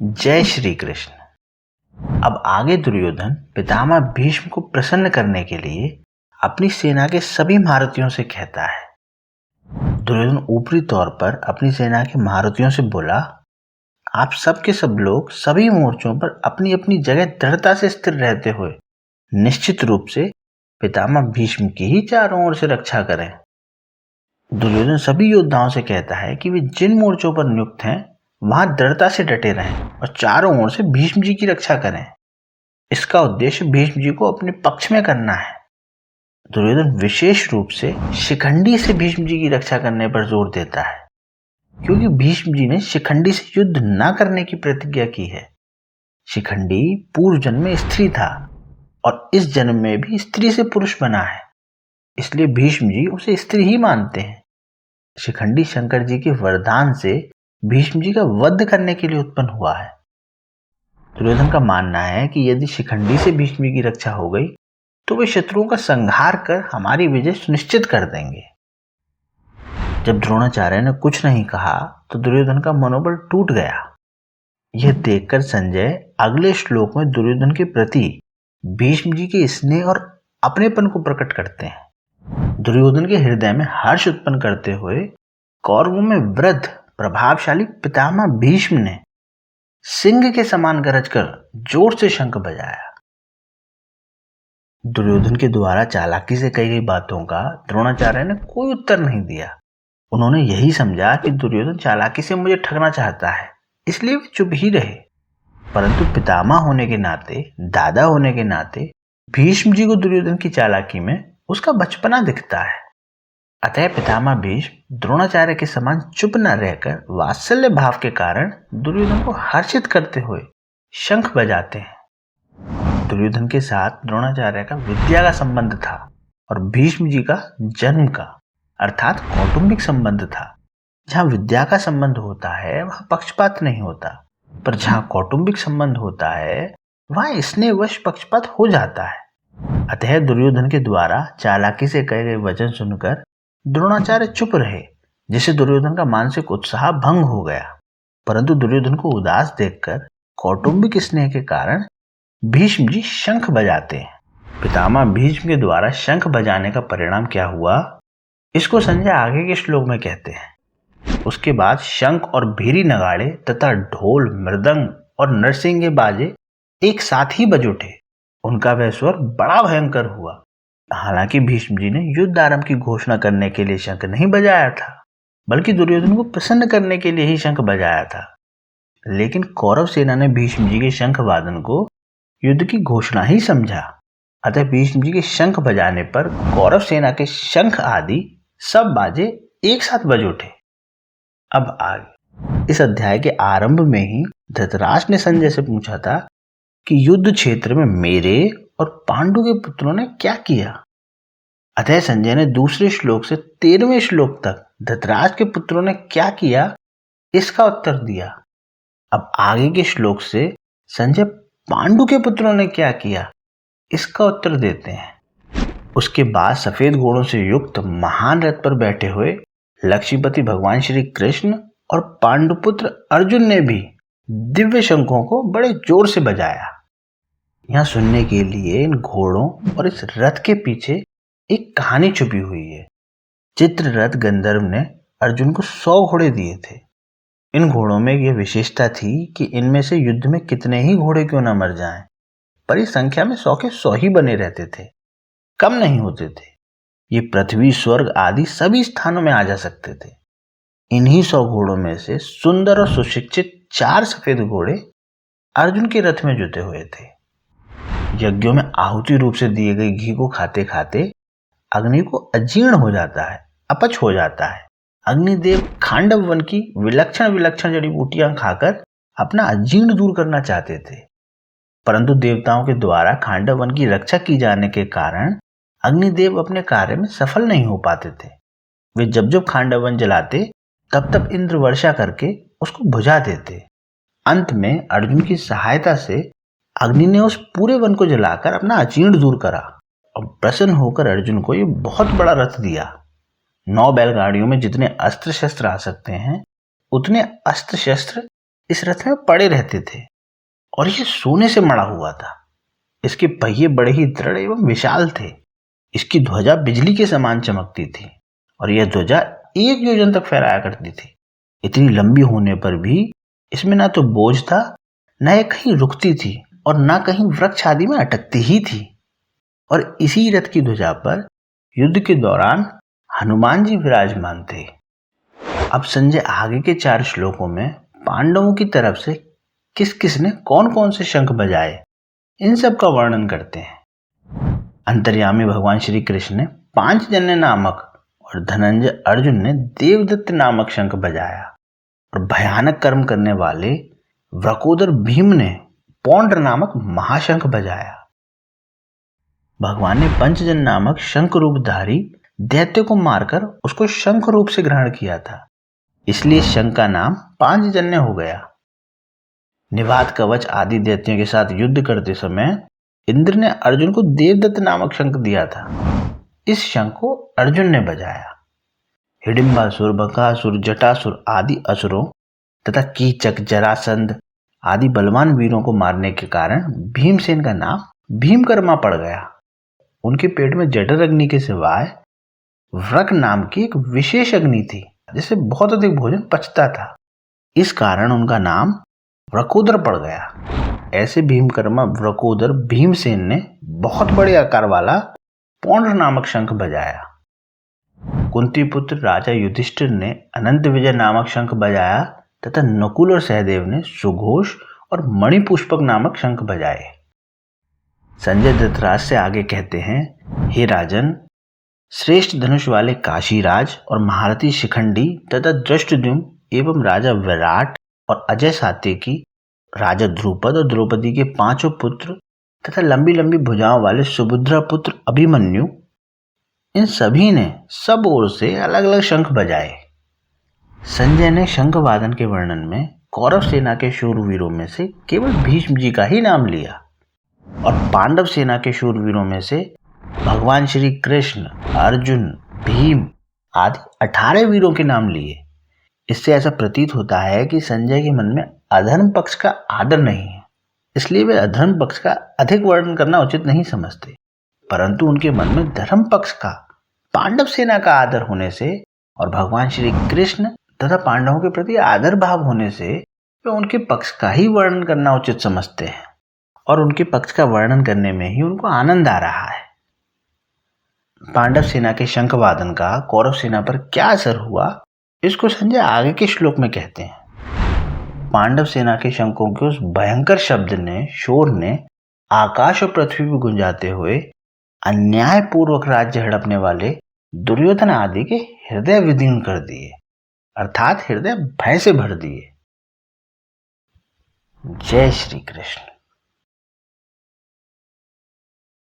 जय श्री कृष्ण। अब आगे दुर्योधन पितामह भीष्म को प्रसन्न करने के लिए अपनी सेना के सभी महारथियों से कहता है। दुर्योधन ऊपरी तौर पर अपनी सेना के महारथियों से बोला, आप सब के सब लोग सभी मोर्चों पर अपनी अपनी जगह दृढ़ता से स्थिर रहते हुए निश्चित रूप से पितामह भीष्म की ही चारों ओर से रक्षा करें। दुर्योधन सभी योद्धाओं से कहता है कि वे जिन मोर्चों पर नियुक्त हैं वहां दृढ़ता से डटे रहें और चारों ओर से भीष्म जी की रक्षा करें। इसका उद्देश्य भीष्म जी को अपने पक्ष में करना है। दुर्योधन विशेष रूप से शिखंडी से भीष्म जी की रक्षा करने पर जोर देता है, क्योंकि भीष्म जी ने शिखंडी से युद्ध न करने की प्रतिज्ञा की है। शिखंडी पूर्व जन्म में स्त्री था और इस जन्म में भी स्त्री से पुरुष बना है, इसलिए भीष्म जी उसे स्त्री ही मानते हैं। शिखंडी शंकर जी के वरदान से भीष्म जी का वध करने के लिए उत्पन्न हुआ है। दुर्योधन का मानना है कि यदि शिखंडी से भीष्म जी की रक्षा हो गई तो वे शत्रुओं का संहार कर हमारी विजय सुनिश्चित कर देंगे। जब द्रोणाचार्य ने कुछ नहीं कहा तो दुर्योधन का मनोबल टूट गया। यह देखकर संजय अगले श्लोक में दुर्योधन के प्रति भीष्म जी के स्नेह और अपनेपन को प्रकट करते हैं। दुर्योधन के हृदय में हर्ष उत्पन्न करते हुए कौरवों में वृद्ध प्रभावशाली पितामह भीष्म ने सिंह के समान गरज कर जोर से शंख बजाया। दुर्योधन के द्वारा चालाकी से कही गई बातों का द्रोणाचार्य ने कोई उत्तर नहीं दिया। उन्होंने यही समझा कि दुर्योधन चालाकी से मुझे ठगना चाहता है, इसलिए वे चुप ही रहे। परंतु पितामह होने के नाते, दादा होने के नाते भीष्म जी को दुर्योधन की चालाकी में उसका बचपना दिखता है। अतः पितामह भीष्म द्रोणाचार्य के समान चुप न रहकर वात्सल्य भाव के कारण दुर्योधन को हर्षित करते हुए शंख बजाते हैं। दुर्योधन के साथ द्रोणाचार्य का विद्या का संबंध था और भीष्म जी का जन्म का अर्थात कौटुंबिक संबंध था। जहाँ विद्या का संबंध होता है वहाँ पक्षपात नहीं होता, पर जहाँ कौटुंबिक संबंध होता है वहाँ स्नेहवश पक्षपात हो जाता है। अतः दुर्योधन के द्वारा चालाकी से कहे गए वचन सुनकर द्रोणाचार्य चुप रहे, जिससे दुर्योधन का मानसिक उत्साह भंग हो गया। परंतु दुर्योधन को उदास देखकर कौटुंबिक स्नेह के कारण भीष्म जी शंख बजाते हैं। पितामह भीष्म के द्वारा शंख बजाने का परिणाम क्या हुआ, इसको संजय आगे के श्लोक में कहते हैं। उसके बाद शंख और भीरी नगाड़े तथा ढोल, मृदंग और नरसिंगे बाजे एक साथ ही बज उठे। उनका वह स्वर बड़ा भयंकर हुआ। हालांकि भीष्म जी ने युद्ध आरंभ की घोषणा करने के लिए शंख नहीं बजाया था, बल्कि दुर्योधन को प्रसन्न करने के लिए ही शंख बजाया था। लेकिन कौरव सेना ने भीष्म जी के शंख वादन को युद्ध की घोषणा ही समझा। अतः भीष्म जी के शंख बजाने पर कौरव सेना के शंख आदि सब बाजे एक साथ बज उठे। अब आगे इस अध्याय के आरंभ में ही धृतराष्ट्र ने संजय से पूछा था कि युद्ध क्षेत्र में मेरे और पांडु के पुत्रों ने क्या किया। अतः संजय ने दूसरे श्लोक से 13वें श्लोक तक धृतराष्ट्र के पुत्रों ने क्या किया इसका उत्तर दिया। अब आगे के श्लोक से संजय पांडु के पुत्रों ने क्या किया इसका उत्तर देते हैं। उसके बाद सफेद घोड़ों से युक्त महान रथ पर बैठे हुए लक्ष्मीपति भगवान श्री कृष्ण और पांडुपुत्र अर्जुन ने भी दिव्य शंखों को बड़े जोर से बजाया। यहाँ सुनने के लिए इन घोड़ों और इस रथ के पीछे एक कहानी छुपी हुई है। चित्ररथ गंधर्व ने अर्जुन को 100 घोड़े दिए थे। इन घोड़ों में यह विशेषता थी कि इनमें से युद्ध में कितने ही घोड़े क्यों न मर जाएं, पर इस संख्या में 100 के 100 ही बने रहते थे, कम नहीं होते थे। ये पृथ्वी, स्वर्ग आदि सभी स्थानों में आ जा सकते थे। इन्हीं 100 घोड़ों में से सुंदर और सुशिक्षित 4 सफेद घोड़े अर्जुन के रथ में जुटे हुए थे। यज्ञों में आहुति रूप से दिए गए घी को खाते खाते अग्नि को अजीर्ण हो जाता है, अपच हो जाता है। अग्निदेव खांडव वन की विलक्षण विलक्षण जड़ी बूटियां खाकर अपना अजीर्ण दूर करना चाहते थे, परंतु देवताओं के द्वारा खांडव वन की रक्षा की जाने के कारण अग्निदेव अपने कार्य में सफल नहीं हो पाते थे। वे जब जब खांडव वन जलाते तब तब इंद्र वर्षा करके उसको बुझा देते। अंत में अर्जुन की सहायता से अग्नि ने उस पूरे वन को जलाकर अपना अजीर्ण दूर करा और प्रसन्न होकर अर्जुन को ये बहुत बड़ा रथ दिया। 9 बैलगाड़ियों में जितने अस्त्र शस्त्र आ सकते हैं उतने अस्त्र शस्त्र इस रथ में पड़े रहते थे और ये सोने से मढ़ा हुआ था। इसके पहिए बड़े ही दृढ़ एवं विशाल थे। इसकी ध्वजा बिजली के समान चमकती थी और यह ध्वजा 1 योजन तक फहराया करती थी। इतनी लंबी होने पर भी इसमें ना तो बोझ था, न यह कहीं रुकती थी और ना कहीं वृक्ष आदि में अटकती ही थी। और इसी रथ की ध्वजा पर युद्ध के दौरान हनुमान जी विराजमान थे। अब संजय आगे के 4 श्लोकों में पांडवों की तरफ से किस किस ने कौन कौन से शंख बजाए, इन सब का वर्णन करते हैं। अंतर्यामी भगवान श्री कृष्ण ने पांचजन्य नामक और धनंजय अर्जुन ने देवदत्त नामक शंख बजाया और भयानक कर्म करने वाले वृकोदर भीम ने पौंड्र नामक महाशंख बजाया। भगवान ने पंचजन नामक शंख रूपधारी दैत्य को मारकर उसको शंख रूप से ग्रहण किया था, इसलिए शंख का नाम पांचजन्य हो गया। निवात कवच आदि दैत्यों के साथ युद्ध करते समय इंद्र ने अर्जुन को देवदत्त नामक शंख दिया था। इस शंख को अर्जुन ने बजाया। हिडिंबासुर, बकासुर, जटासुर आदि असुरों तथा कीचक, जरासंध आदि बलवान वीरों को मारने के कारण भीमसेन का नाम भीमकर्मा पड़ गया। उनके पेट में जठर अग्नि के सिवाय व्रक नाम की एक विशेष अग्नि थी जिससे बहुत अधिक भोजन पचता था। इस कारण उनका नाम व्रकोदर पड़ गया। ऐसे भीमकर्मा व्रकोदर भीमसेन ने बहुत बड़े आकार वाला पौंड्र नामक शंख बजाया। कुंती पुत्र राजा युधिष्ठिर ने अनंत विजय नामक शंख बजाया तथा नकुल और सहदेव ने सुघोष और मणिपुष्पक नामक शंख बजाए। संजय धृतराज से आगे कहते हैं, हे राजन, श्रेष्ठ धनुष वाले काशीराज और महारथी शिखंडी तथा दृष्टद्युम्न एवं राजा विराट और अजय सात्यकी, राजा ध्रुपद और द्रौपदी के 5 पुत्र तथा लंबी लंबी भुजाओं वाले सुभद्रा पुत्र अभिमन्यु, इन सभी ने सब ओर से अलग अलग शंख बजाए। संजय ने शंख वादन के वर्णन में कौरव सेना के शूरवीरों में से केवल भीष्म जी का ही नाम लिया और पांडव सेना के शूरवीरों में से भगवान श्री कृष्ण, अर्जुन, भीम आदि 18 वीरों के नाम लिए। इससे ऐसा प्रतीत होता है कि संजय के मन में अधर्म पक्ष का आदर नहीं है, इसलिए वे अधर्म पक्ष का अधिक वर्णन करना उचित नहीं समझते, परंतु उनके मन में धर्म पक्ष का, पांडव सेना का आदर होने से और भगवान श्री कृष्ण तथा पांडवों के प्रति आदर भाव होने से वे उनके पक्ष का ही वर्णन करना उचित समझते हैं और उनके पक्ष का वर्णन करने में ही उनको आनंद आ रहा है। पांडव सेना के शंख वादन का कौरव सेना पर क्या असर हुआ, इसको संजय आगे के श्लोक में कहते हैं। पांडव सेना के शंखों के उस भयंकर शोर ने आकाश और पृथ्वी को गुंजाते हुए अन्यायपूर्वक राज्य हड़पने वाले दुर्योधन आदि के हृदय विदीर्ण कर दिए, अर्थात हृदय भय से भर दिए। जय श्री कृष्ण।